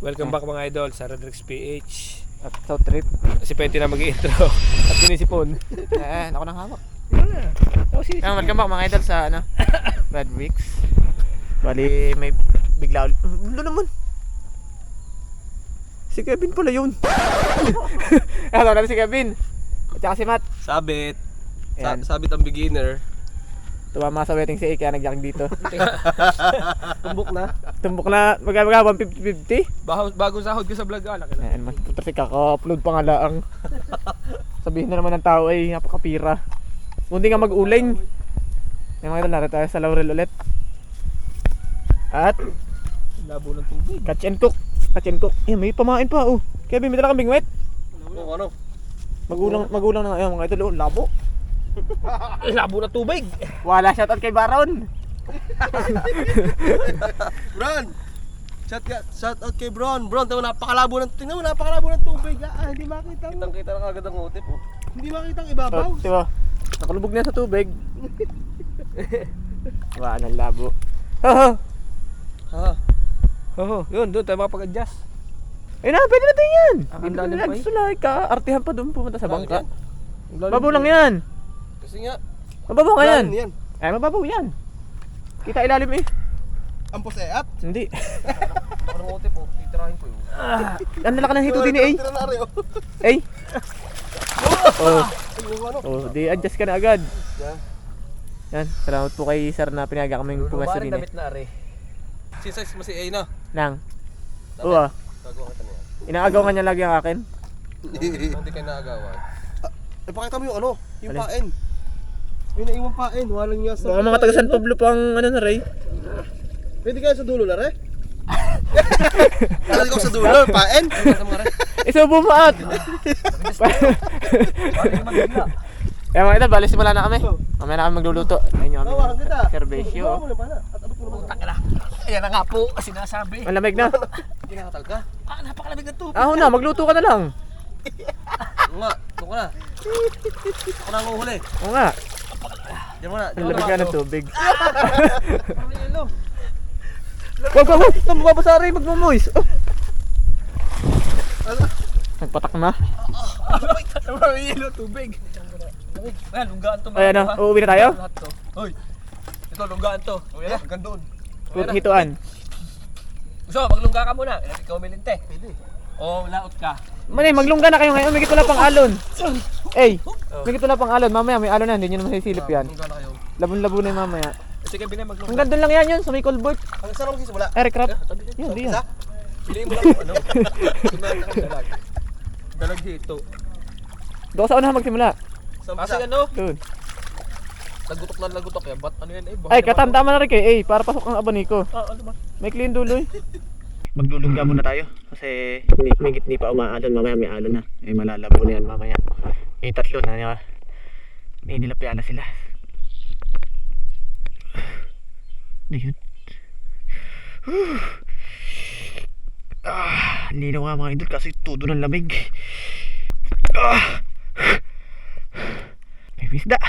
Welcome back mga idol sa Rodrix PH. At South Trip. Si Pwede na mag-intro at sinisipon. Ako nang hawak. Yun na. Ako sinisipon. Welcome back mga idol sa Red Weeks. Bali may bigla ulo naman. Si Kevin pala yun. Ano natin si Kevin. At saka si Matt. Sabit. Ayan. Sabit ang beginner. Tumama sa wedding si A kaya nagjack dito. Tumbok na. Tumbok na magkakaga 150-50. Bagong sahod ko sa vlog. Laki na. Ayan, mas puto si kaka-upload pa nga laang. Sabihin na naman ng tao ay napakapira. Kundi nga mag-uling. Yung mga idol, narito tayo sa Laurel ulit. At Labo ng tubig. catch and cook. Catch and cook. Eh, may pamain pa oh. Kevin, may dala kang bingwit. Ano? Magulang na ngayon mga idol, oh, labo. Labo ng tubig. Wala, shoutout kay Baron. Bron! Shout out kay Bron. Bron, napakalabo ng tubig. Hindi makita mo. Kitang-kita na kagad ang utip. Oh. Hindi makita ang ibabaw. Oh, diba? Nakalubog na sa tubig. Wala ng labo. Haha. Ha. Oo, yun, doon tayo makapag-adjust. Ayun na, pwede natin yan. Ang Hindi lalim na pa eh. gusto lang ka. Artihan pa doon pumunta sa bangka. Lalim Mababaw pa lang eh. yan. Kasi nga, Mababaw nga yan. yan. Ay, mababaw yan. Kita ilalim eh. Ang poseat. Hindi. Parang utip oh, titirahin ko yun. Ang lalaki ng hito din eh. Tira na rin. Eh. Oh. Yung ano? Oh, di adjust ka na agad. Yan. Yan, salamat po kay sir na pinaga kaming pumesto din eh. damit na are. Size mo si A na. Nang. Oo. Gagawa kita na yan. Inaagaw ka niya lagi ang akin. Hindi kayo naagawan. Ipakita mo yung ano, yung Alin? pain. Yung naiwang pain, walang yasa. Baka mga taga San Pablo pang ano na Ray. Pwede kayo sa dulo na rin? Pwede ko sa dulo, pain? Isubo mo at. Kaya mga idol, bali simula na kami. Mamaya na kami magluluto. Ayun yung Tawahan aming kita. servisyo. Tawahan mo na pala. At abot mo naman. Takala. Ayan na nga po, sinasabi. Ang lamig na. Kinakatal ka? Napakalamig ng tubig. Ako na, magluto ka na lang. Oo nga, doon ka na. Ako na ang uhuli. Oo nga. Diyan mo na. Ang lamig ka ng tubig. Parang yelo. Wag, wag, wag! Saan mababasa rin? Magmamoist! Oh. Nagpatak na. Parang yelo, tubig. Ayan, lunggaan to. Ayan na, uuwi na tayo? Lahat to. Hoy, ito, lunggaan to. Uwi na. Hanggang doon. Hituan. Gusto, maglungga ka muna. Ikaw milinte. Pwede. O, laot ka. Manay, maglungga na kayo ngayon. May wala pang alon. Ey, may wala pang alon. Mamaya may alon na. Hindi nyo naman sisilip yan. Hanggang na kayo. Labon-labo na yung mamaya. Sige, binay maglungga. Hanggang doon lang yan yun. Sa may culvert. Hanggang saan ako magsisimula? Aircraft. Yun, di yan. Isa? Piliin mo lang kung ano. Dalag. Dalag dito. Doon sa unahan magsimula. Kasi ano, Doon. lagutok na lagutok yan. Ba't ano yan eh? Ay, katama na rin kayo. Ey, para pasok ang abaniko. Ano ba? May clean dulo eh. Maglulungga muna tayo kasi may pa umaalon, mamaya may alon na. May malalabo na yan mamaya. Yung tatlo na may nilapya na sila. Ano yun? Linaw nga mga idol kasi todo ng lamig. May isda.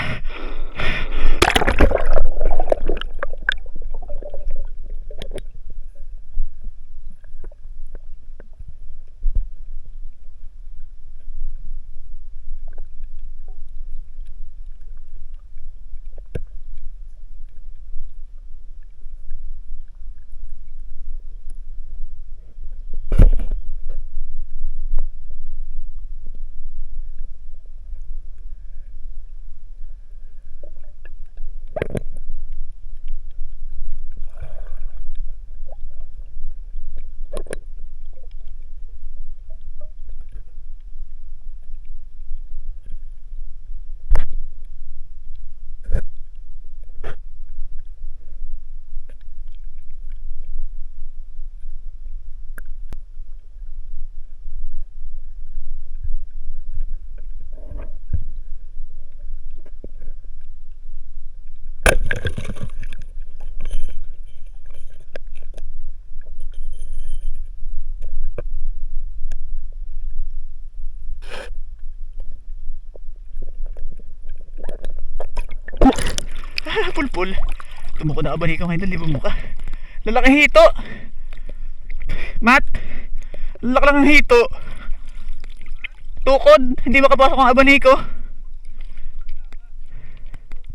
Pulpul. Tumuko na abani ka ngayon, libo mo ka. Lalaki hito. Matt, Laki lang ng hito. Tukod, hindi makapasok ang abaniko.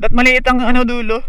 Dat maliit ang ano dulo.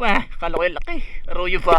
Wah, kala ko yung laki. Arroyo pa.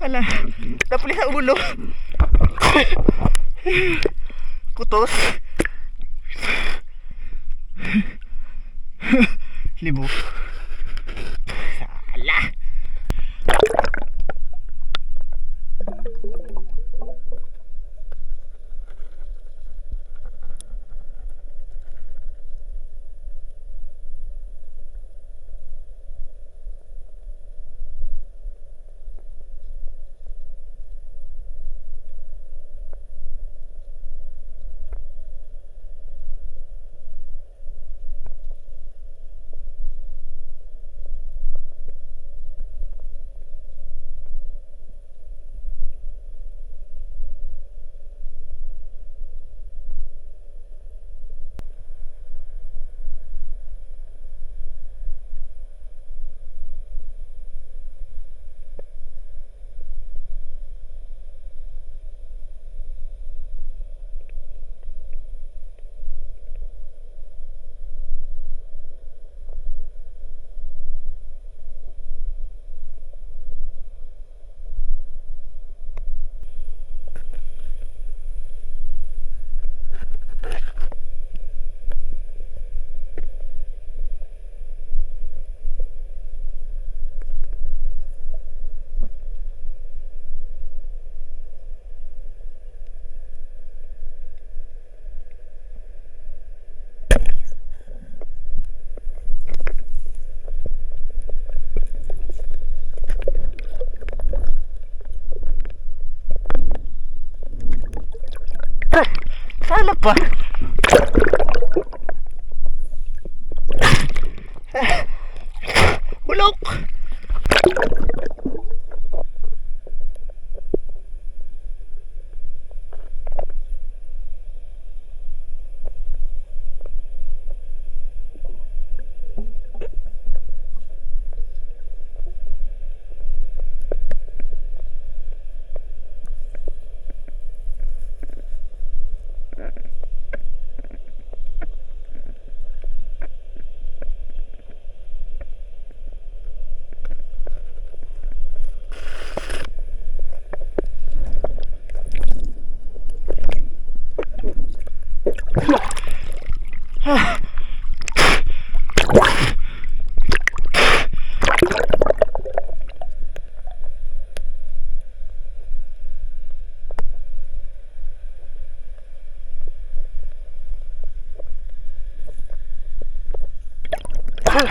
Hala, napuli sa ulo. Kutos. Libo. Sala. Sala pa. Bulok. Ha?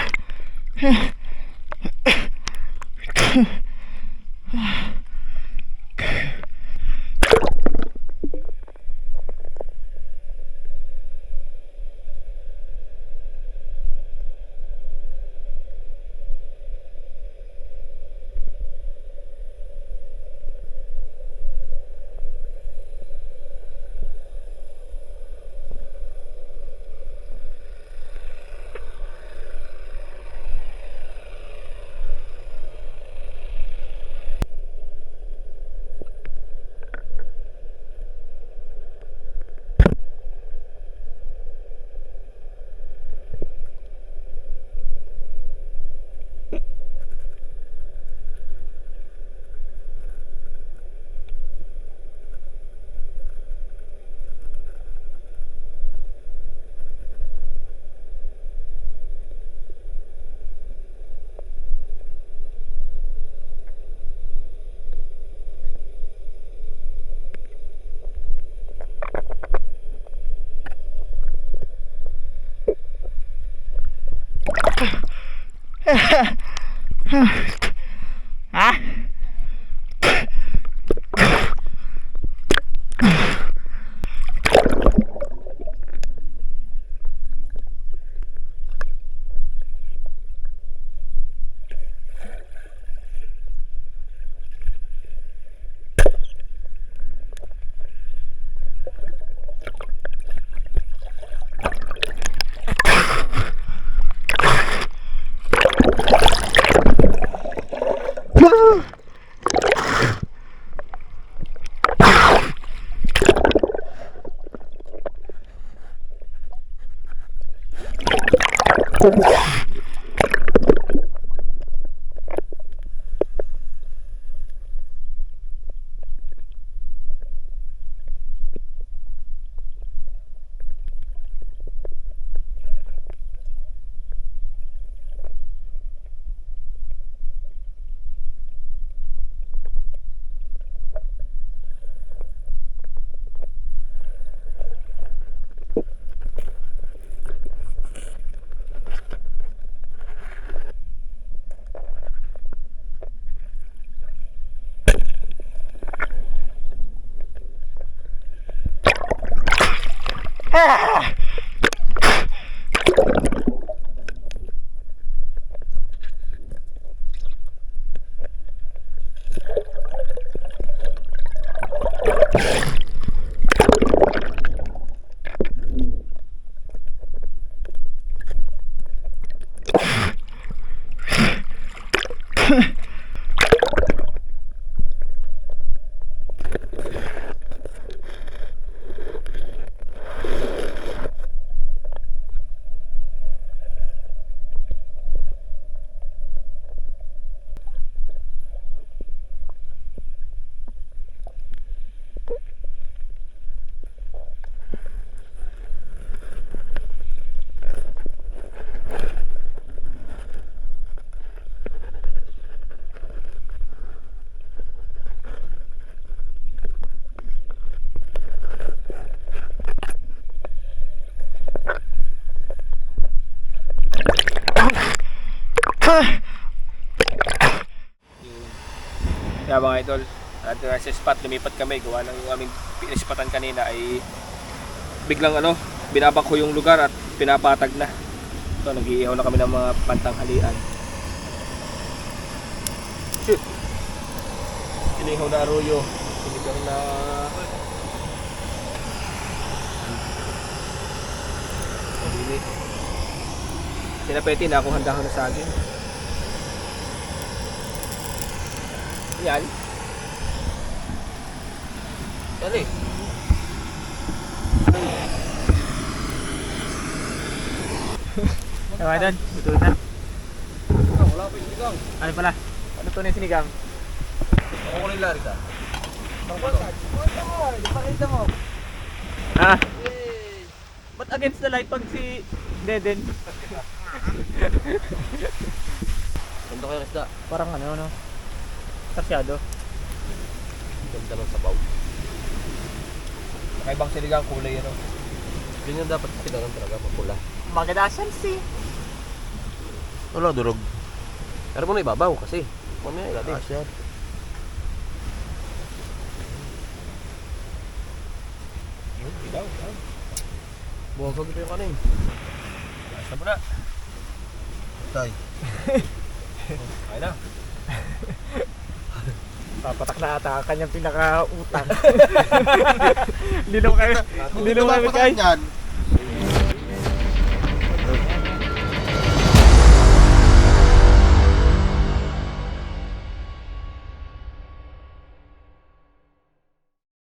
Kaya mga idol, at sa spot lumipat kami, gawa ng aming pinispatan kanina ay biglang binabak ko yung lugar at pinapatag na. So nag-iihaw na kami ng mga pantanghalian. Shoot! Inihaw na arroyo, sinigang na pabili. Sinapeti na ako handa na sa akin. Yan. Dali. Ewan doon, ito na. Wala pa yung sinigang. Ano pala? Ano to na yung sinigang? Ako ko nila rita. Pakita mo. Ah? Ba't against the light pag si Deden? Ganda kayo isda. Parang ano? Sarsyado. Ganda ng sabaw. Nakaibang sinigang kulay Ganyan dapat sinigang talaga, mapula. Maganda siya si. Wala, durog. Pero mo na ibabaw kasi. Mamaya Ah, gati. sir. Ibaw. Buwagag ito yung kanin. Basta mo na. Tay. Ay na. Papatak na ata ang kanyang pinaka-utang. Hindi naman kayo, Hindi naman guys. yan.